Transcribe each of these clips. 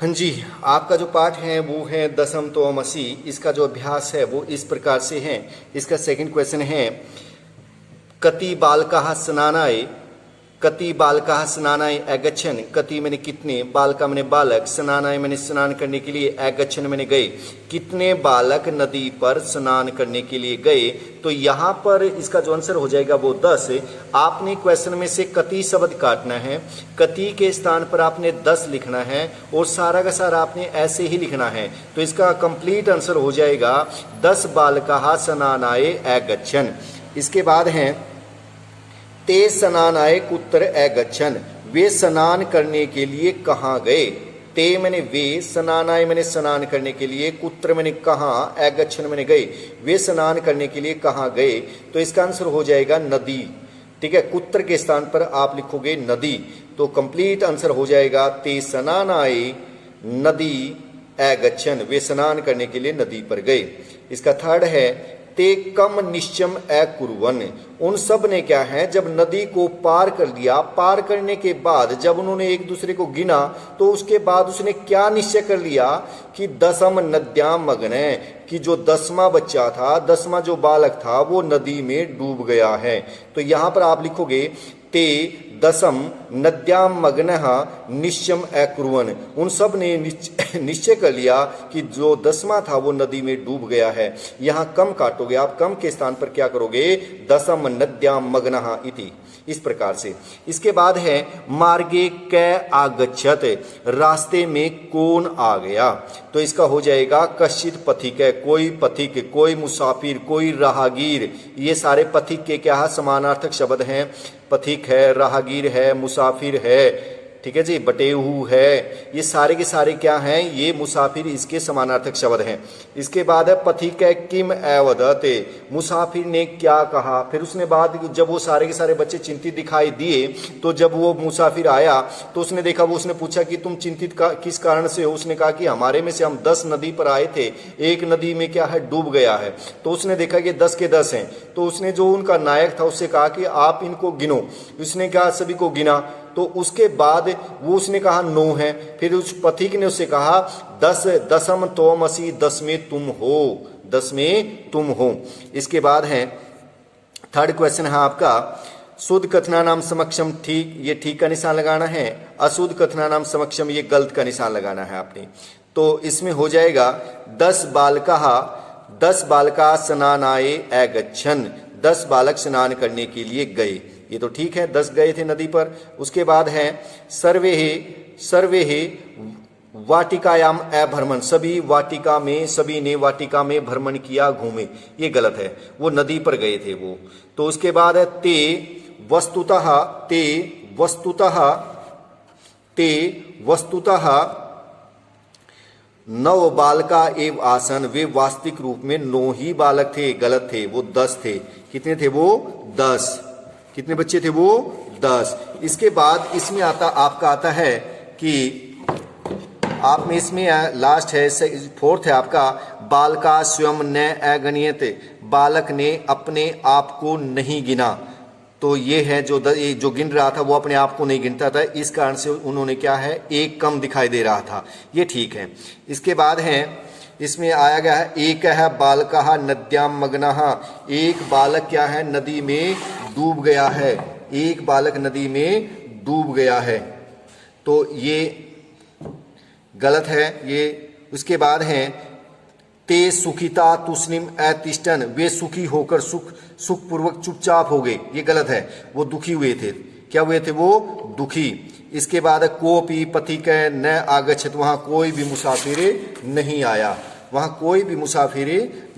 हाँ जी, आपका जो पाठ है वो है दशम तोमसी। इसका जो अभ्यास है वो इस प्रकार से है। इसका सेकंड क्वेश्चन है कति बालकाः स्नानाय, कति बालकाः स्नानाय अगच्छन्। कति मैंने कितने, बालका मैंने बालक, स्नानाय मैंने स्नान करने के लिए, अगच्छन् मैंने गए। कितने बालक नदी पर स्नान करने के लिए गए। तो यहाँ पर इसका जो आंसर हो जाएगा वो 10। आपने क्वेश्चन में से कति शब्द काटना है, कति के स्थान पर आपने 10 लिखना है और सारा का सारा आपने ऐसे ही लिखना है। तो इसका कंप्लीट आंसर हो जाएगा 10 बालकाः स्नानाय अगच्छन्। इसके बाद हैं ते स्नानाय कुत्र अगच्छन्। वे स्नान करने के लिए कहाँ गए। ते मैंने वे, स्नानाय मैंने स्नान करने के लिए, कुत्र मैंने कहाँ, अगच्छन् मैंने गए। वे स्नान करने के लिए कहाँ गए। तो इसका आंसर हो जाएगा नदी। ठीक है, कुत्र के स्थान पर आप लिखोगे नदी। तो कंप्लीट आंसर हो जाएगा ते स्नानाय नदी अगच्छन्। वे स्नान करने के लिए नदी पर गए। इसका थर्ड है ते कम निश्चयम अकुर्वन्। उन सब ने क्या है, जब नदी को पार कर लिया, पार करने के बाद जब उन्होंने एक दूसरे को गिना तो उसके बाद उसने क्या निश्चय कर लिया कि दशम नद्याम मग्न है, कि जो 10वां बच्चा था, 10वां जो बालक था वो नदी में डूब गया है। तो यहां पर आप लिखोगे ते दशम नद्याम मग्नः निश्चयम अकुर्वन्। उन सब ने निश्चय कर लिया कि जो 10वां था वो नदी में डूब गया है। यहाँ कम काटोगे आप, कम के स्थान पर क्या करोगे, दशम नद्याम मग्नः इति, इस प्रकार से। इसके बाद है मार्गे कै आगच्छत। रास्ते में कौन आ गया। तो इसका हो जाएगा कश्चित पथिक है, कोई पथिक, कोई मुसाफिर, कोई राहगीर। ये सारे पथिक के क्या है, समानार्थक शब्द हैं। पथिक है, राहगीर है, मुसाफिर है, ठीक है जी, बटेहू है, ये सारे के सारे क्या हैं, ये मुसाफिर इसके समानार्थक शब्द हैं। इसके बाद है पथिक है किम एवदते। मुसाफिर ने क्या कहा। फिर उसने बाद जब वो सारे के सारे बच्चे चिंतित दिखाई दिए तो जब वो मुसाफिर आया तो उसने देखा, वो उसने पूछा कि तुम चिंतित किस कारण से हो। उसने कहा कि हमारे में से हम 10 नदी पर आए थे, एक नदी में क्या है, डूब गया है। तो उसने देखा कि 10 के 10 हैं। तो उसने जो उनका नायक था उससे कहा कि आप इनको गिनो। उसने कहा सभी को गिना। तो उसके बाद वो उसने कहा 9 है। फिर उस पथिक ने उससे कहा 10 दशम तोमसी, 10 में तुम हो, 10 में तुम हो। इसके बाद है थर्ड क्वेश्चन है आपका शुद्ध कथना नाम समक्षम। ठीक, ये ठीक का निशान लगाना है। अशुद्ध कथना नाम समक्षम, ये गलत का निशान लगाना है आपने। तो इसमें हो जाएगा 10 बालका स्नानाय अगच्छन्। 10 बालक स्नान करने के लिए गए। ये तो ठीक है, 10 गए थे नदी पर। उसके बाद है सर्वे वाटिकायाम अभ्रमण। सभी ने वाटिका में भ्रमण किया, घूमे। ये गलत है, वो नदी पर गए थे वो। तो उसके बाद है ते वस्तुतः 9 बालका एव आसन। वे वास्तविक रूप में 9 ही बालक थे, गलत थे, वो 10 थे। कितने थे वो, 10। कितने बच्चे थे वो, 10। इसके बाद इसमें आपका आता है कि आप में इसमें लास्ट है, फोर्थ है आपका बालका स्वयं न अगणयत। बालक ने अपने आप को नहीं गिना। तो ये है जो गिन रहा था वो अपने आप को नहीं गिनता था, इस कारण से उन्होंने क्या है, एक कम दिखाई दे रहा था। ये ठीक है। इसके बाद है इसमें आया गया है एक है बालकः नद्याम मग्नः। एक बालक क्या है, नदी में डूब गया है। एक बालक नदी में डूब गया है। तो ये गलत है ये। उसके बाद है ते सुखिता तुष्णिम अतिष्ठन्। वे सुखी होकर सुखपूर्वक चुपचाप हो गए। ये गलत है, वो दुखी हुए थे। क्या हुए थे, वो दुखी। इसके बाद कोपि पथिक न आगच्छत्। वहां कोई भी मुसाफिर नहीं आया, वहां कोई भी मुसाफिर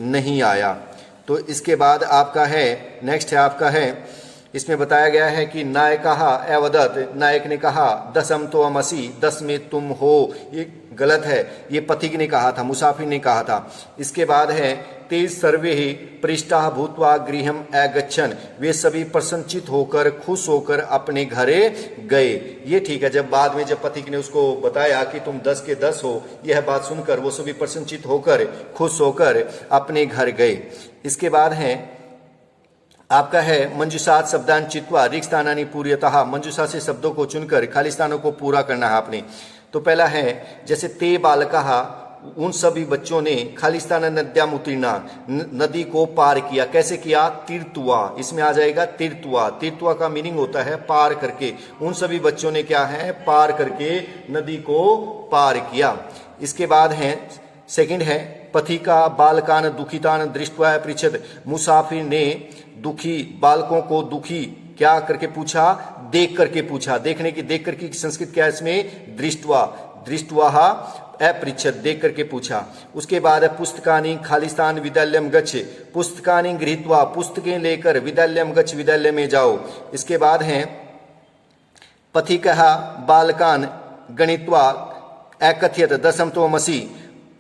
नहीं आया। तो इसके बाद आपका है नेक्स्ट है आपका है, इसमें बताया गया है कि नायकः अवदत्। नायक ने कहा दशम तोमसि, 10 में तुम हो। ये गलत है, ये पथिक ने कहा था, मुसाफिर ने कहा था। इसके बाद है ते सर्वे पृष्ठाः भूत्वा गृहम् अगच्छन्। वे सभी प्रसन्नचित होकर, खुश होकर अपने घरे गए। ये ठीक है। जब बाद में जब पथिक ने उसको बताया कि तुम 10 के 10 हो, यह बात सुनकर वो सभी प्रसन्नचित होकर, खुश होकर अपने घर गए। इसके बाद है आपका है मंजुषात शब्दान चित्वा रिक्त स्थानानि पूर्यतः। मंजुषा से शब्दों को चुनकर खाली स्थानों को पूरा करना है आपने। तो पहला है जैसे ते बालकः, उन सभी बच्चों ने खालिस्तान नद्याम उत्तीर्णा, नदी को पार किया। कैसे किया? तीर्थुआ, इसमें आ जाएगा तीर्थुआ। तीर्थुआ का मीनिंग होता है पार करके। उन सभी बच्चों ने क्या है? पार करके नदी को पार किया। इसके बाद है सेकंड है पथिका बालकान दुखितान दृष्ट्वा पृच्छत, मुसाफिर ने दुखी बालकों को दुखी क्या करके पूछा? देख करके पूछा। देखने की, देख करके संस्कृत क्या है इसमें? दृष्ट्वा, दृष्ट्वा अपृच्छत, देख करके पूछा। उसके बाद है पुस्तकानि खालिस्तान विद्यालयम गच्छ, पुस्तकानि गृहीत्वा, पुस्तकें लेकर विद्यालयम गच्छ, विद्यालय में जाओ। इसके बाद है पथिकः बालकान गणित्वा एकथयत दशम त्वमसि,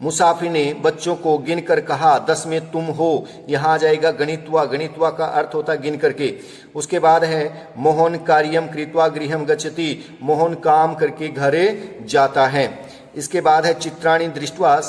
मुसाफिर ने बच्चों को गिनकर कहा 10 में तुम हो। यहाँ आ जाएगा गणित्वा, गणित्वा का अर्थ होता है गिन करके। उसके बाद है मोहन कार्यम कृत्वा गृहम गच्छति, मोहन काम करके घरे जाता है। इसके बाद है चित्राणि दृष्ट्वा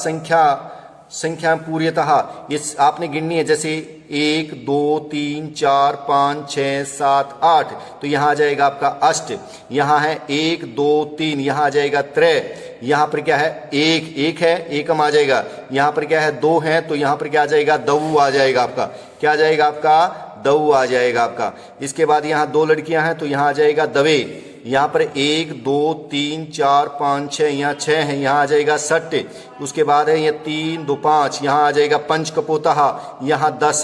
संख्या पूर्यतः, ये आपने गिननी है, जैसे 1 2 3 4 5 6 7 8, तो यहाँ आ जाएगा आपका अष्ट। यहाँ है 1 2 3, यहाँ आ जाएगा त्रय। यहाँ पर क्या है? एक है, एकम आ जाएगा। यहाँ पर क्या है? 2 है, तो यहाँ पर क्या आ जाएगा? दऊ आ जाएगा आपका। क्या आ जाएगा आपका? दऊ आ जाएगा आपका। इसके बाद यहाँ 2 लड़कियां हैं, तो यहाँ आ जाएगा दवे। यहाँ पर 1 2 3 4 5 6, यहाँ 6 है, यहाँ आ जाएगा सट। उसके बाद है ये 3 2 5, यहाँ आ जाएगा पंचकपोतः, यहाँ 10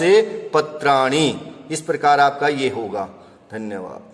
पत्राणि। इस प्रकार आपका ये होगा। धन्यवाद।